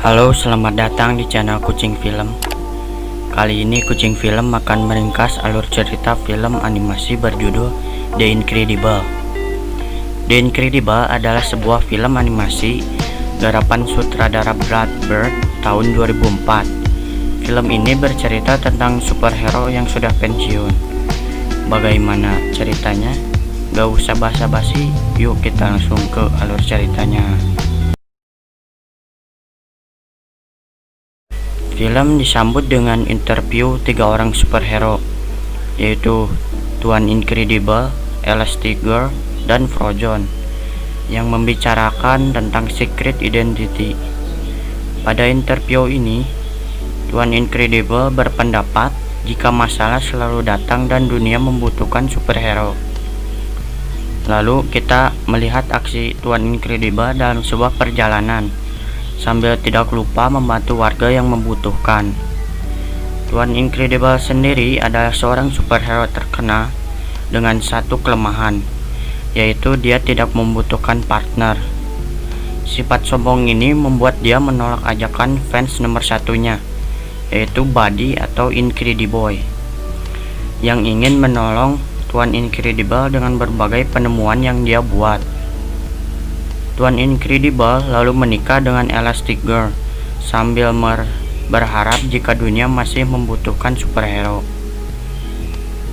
Halo, selamat datang di channel Kucing Film. Kali ini Kucing Film akan meringkas alur cerita film animasi berjudul The Incredible. The Incredible adalah sebuah film animasi garapan sutradara Brad Bird tahun 2004. Film ini bercerita tentang superhero yang sudah pensiun. Bagaimana ceritanya? Gak usah basa-basi, yuk kita langsung ke alur ceritanya. Film disambut dengan interview 3 orang superhero, yaitu Tuan Incredible, Elastigirl, dan Frozen, yang membicarakan tentang secret identity. Pada interview ini, Tuan Incredible berpendapat jika masalah selalu datang dan dunia membutuhkan superhero. Lalu kita melihat aksi Tuan Incredible dalam sebuah perjalanan, sambil tidak lupa membantu warga yang membutuhkan. Tuan Incredible sendiri adalah seorang superhero terkenal dengan satu kelemahan, yaitu dia tidak membutuhkan partner. Sifat sombong ini membuat dia menolak ajakan fans nomor satunya, yaitu Buddy atau Incrediboy, yang ingin menolong Tuan Incredible dengan berbagai penemuan yang dia buat. Tuan Incredible lalu menikah dengan Elastigirl sambil berharap jika dunia masih membutuhkan superhero.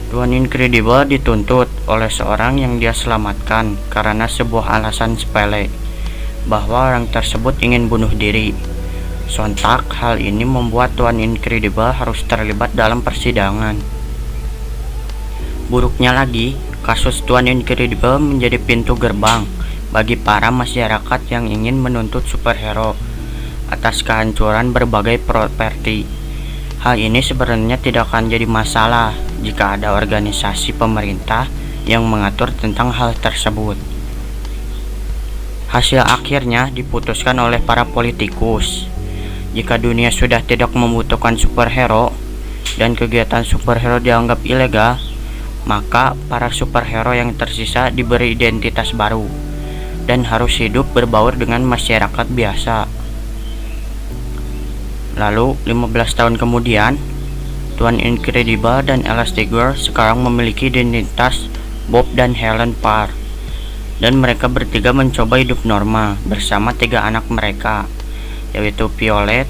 Tuan Incredible dituntut oleh seorang yang dia selamatkan karena sebuah alasan sepele, bahwa orang tersebut ingin bunuh diri. Sontak hal ini membuat Tuan Incredible harus terlibat dalam persidangan. Buruknya lagi, kasus Tuan Incredible menjadi pintu gerbang bagi para masyarakat yang ingin menuntut superhero atas kehancuran berbagai properti. Hal ini sebenarnya tidak akan jadi masalah jika ada organisasi pemerintah yang mengatur tentang hal tersebut. Hasil akhirnya diputuskan oleh para politikus. Jika dunia sudah tidak membutuhkan superhero dan kegiatan superhero dianggap ilegal, maka para superhero yang tersisa diberi identitas baru dan harus hidup berbaur dengan masyarakat biasa. Lalu 15 tahun kemudian, Tuan Incredible dan Elastigirl sekarang memiliki identitas Bob dan Helen Parr, dan mereka bertiga mencoba hidup normal bersama 3 anak mereka, yaitu Violet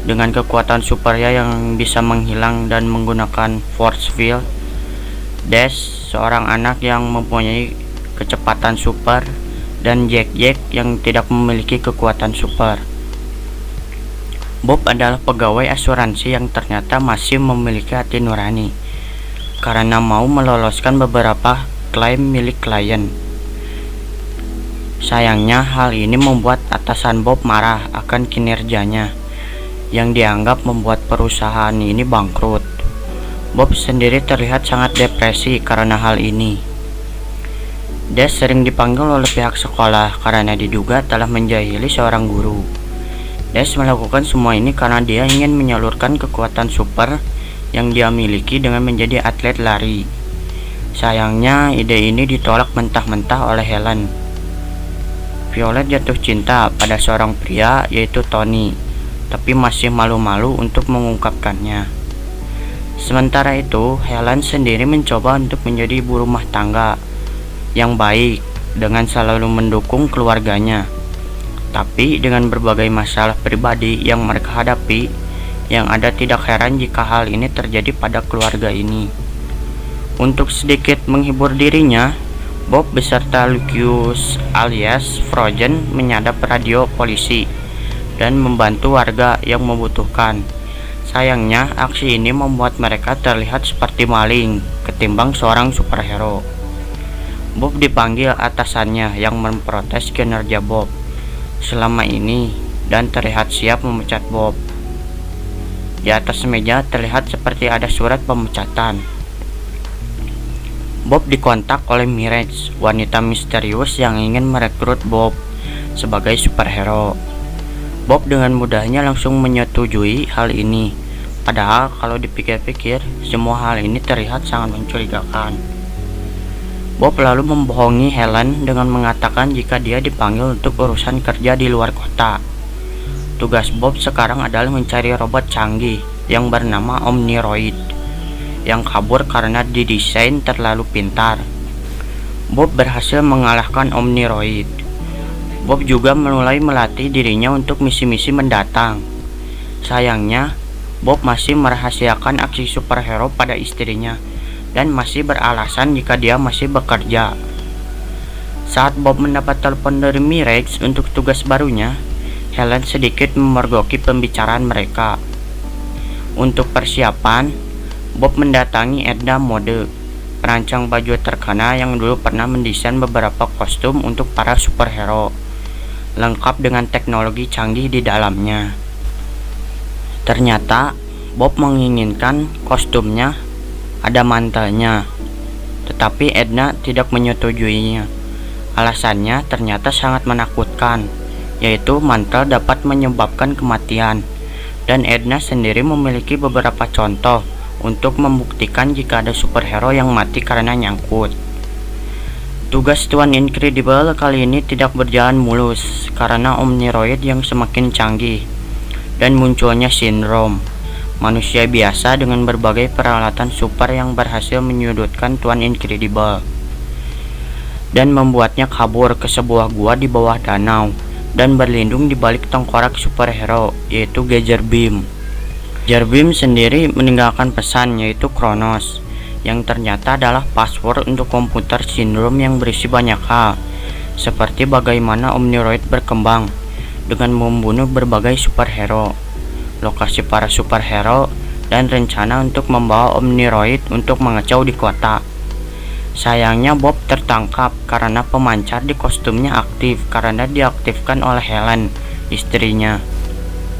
dengan kekuatan supernya yang bisa menghilang dan menggunakan force field, Dash, seorang anak yang mempunyai kecepatan super, dan Jack yang tidak memiliki kekuatan super. Bob adalah pegawai asuransi yang ternyata masih memiliki hati nurani karena mau meloloskan beberapa klaim milik klien. Sayangnya hal ini membuat atasan Bob marah akan kinerjanya yang dianggap membuat perusahaan ini bangkrut. Bob sendiri terlihat sangat depresi karena hal ini. Dash sering dipanggil oleh pihak sekolah karena diduga telah menjahili seorang guru. Dash melakukan semua ini karena dia ingin menyalurkan kekuatan super yang dia miliki dengan menjadi atlet lari. Sayangnya ide ini ditolak mentah-mentah oleh Helen. Violet jatuh cinta pada seorang pria yaitu Tony, tapi masih malu-malu untuk mengungkapkannya. Sementara itu, Helen sendiri mencoba untuk menjadi ibu rumah tangga yang baik dengan selalu mendukung keluarganya. Tapi dengan berbagai masalah pribadi yang mereka hadapi, yang ada tidak heran jika hal ini terjadi pada keluarga ini. Untuk sedikit menghibur dirinya, Bob beserta Lucius alias Frozen menyadap radio polisi dan membantu warga yang membutuhkan. Sayangnya, aksi ini membuat mereka terlihat seperti maling ketimbang seorang superhero. Bob dipanggil atasannya yang memprotes kinerja Bob selama ini dan terlihat siap memecat Bob. Di atas meja terlihat seperti ada surat pemecatan. Bob dikontak oleh Mirage, wanita misterius yang ingin merekrut Bob sebagai superhero. Bob dengan mudahnya langsung menyetujui hal ini. Padahal kalau dipikir-pikir, semua hal ini terlihat sangat mencurigakan. Bob lalu membohongi Helen dengan mengatakan jika dia dipanggil untuk urusan kerja di luar kota. tugas Bob sekarang adalah mencari robot canggih yang bernama Omniroid yang kabur karena didesain terlalu pintar. Bob berhasil mengalahkan Omniroid. Bob juga mulai melatih dirinya untuk misi-misi mendatang. Sayangnya, Bob masih merahasiakan aksi superhero pada istrinya dan masih beralasan jika dia masih bekerja. Saat Bob mendapat telepon dari Mirex untuk tugas barunya, Helen sedikit memergoki pembicaraan mereka. Untuk persiapan, Bob mendatangi Edna Mode, perancang baju terkenal yang dulu pernah mendesain beberapa kostum untuk para superhero, lengkap dengan teknologi canggih di dalamnya. Ternyata, Bob menginginkan kostumnya ada mantelnya, tetapi Edna tidak menyetujuinya. Alasannya ternyata sangat menakutkan, yaitu mantel dapat menyebabkan kematian, dan Edna sendiri memiliki beberapa contoh untuk membuktikan jika ada superhero yang mati karena nyangkut. Tugas Tuan Incredible kali ini tidak berjalan mulus karena Omniroid yang semakin canggih dan munculnya Sindrom, manusia biasa dengan berbagai peralatan super yang berhasil menyudutkan Tuan Incredible dan membuatnya kabur ke sebuah gua di bawah danau dan berlindung di balik tengkorak superhero, yaitu Geyser Beam. Geyser Beam sendiri meninggalkan pesan, yaitu Kronos, yang ternyata adalah password untuk komputer Sindrom yang berisi banyak hal, seperti bagaimana Omniroid berkembang dengan membunuh berbagai superhero, lokasi para superhero, dan rencana untuk membawa Omniroid untuk mengacau di kota. Sayangnya Bob tertangkap karena pemancar di kostumnya aktif karena diaktifkan oleh Helen, istrinya.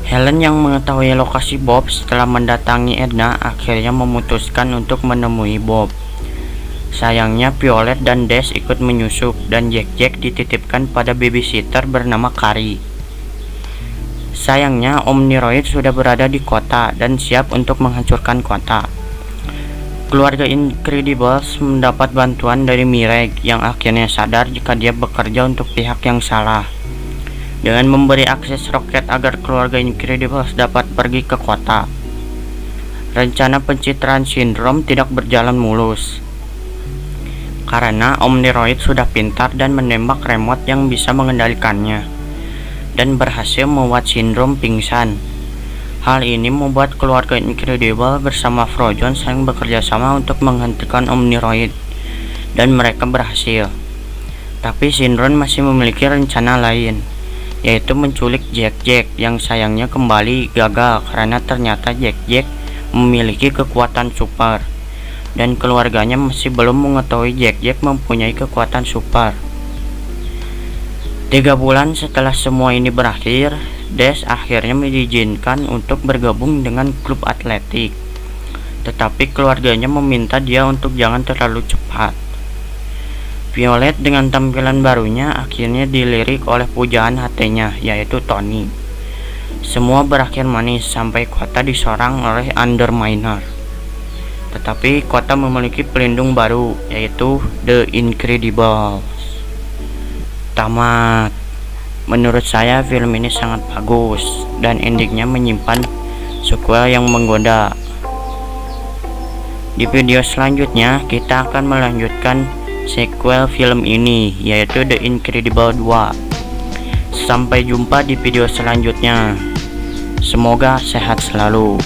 Helen yang mengetahui lokasi Bob setelah mendatangi Edna akhirnya memutuskan untuk menemui Bob. Sayangnya Violet dan Dash ikut menyusup dan Jack dititipkan pada babysitter bernama Kari. Sayangnya Omniroid sudah berada di kota dan siap untuk menghancurkan kota. Keluarga Incredibles mendapat bantuan dari Mirage yang akhirnya sadar jika dia bekerja untuk pihak yang salah, dengan memberi akses roket agar keluarga Incredibles dapat pergi ke kota. Rencana pencitraan Sindrom tidak berjalan mulus karena Omniroid sudah pintar dan menembak remote yang bisa mengendalikannya dan berhasil membuat Sindrom pingsan. Hal ini membuat keluarga Incredible bersama Frozen saling bekerja sama untuk menghentikan Omniroid, dan mereka berhasil. Tapi Sindrom masih memiliki rencana lain, yaitu menculik Jack yang sayangnya kembali gagal karena ternyata Jack memiliki kekuatan super, dan keluarganya masih belum mengetahui Jack mempunyai kekuatan super. 3 bulan setelah semua ini berakhir, Dash akhirnya diizinkan untuk bergabung dengan klub atletik, tetapi keluarganya meminta dia untuk jangan terlalu cepat. Violet dengan tampilan barunya akhirnya dilirik oleh pujaan hatinya, yaitu Tony. Semua berakhir manis sampai kota diserang oleh Underminer. Tetapi kota memiliki pelindung baru, yaitu The Incredibles. Tamat. Menurut saya film ini sangat bagus dan endingnya menyimpan sequel yang menggoda. Di video selanjutnya kita akan melanjutkan sequel film ini, yaitu The Incredible 2. Sampai jumpa di video selanjutnya. Semoga sehat selalu.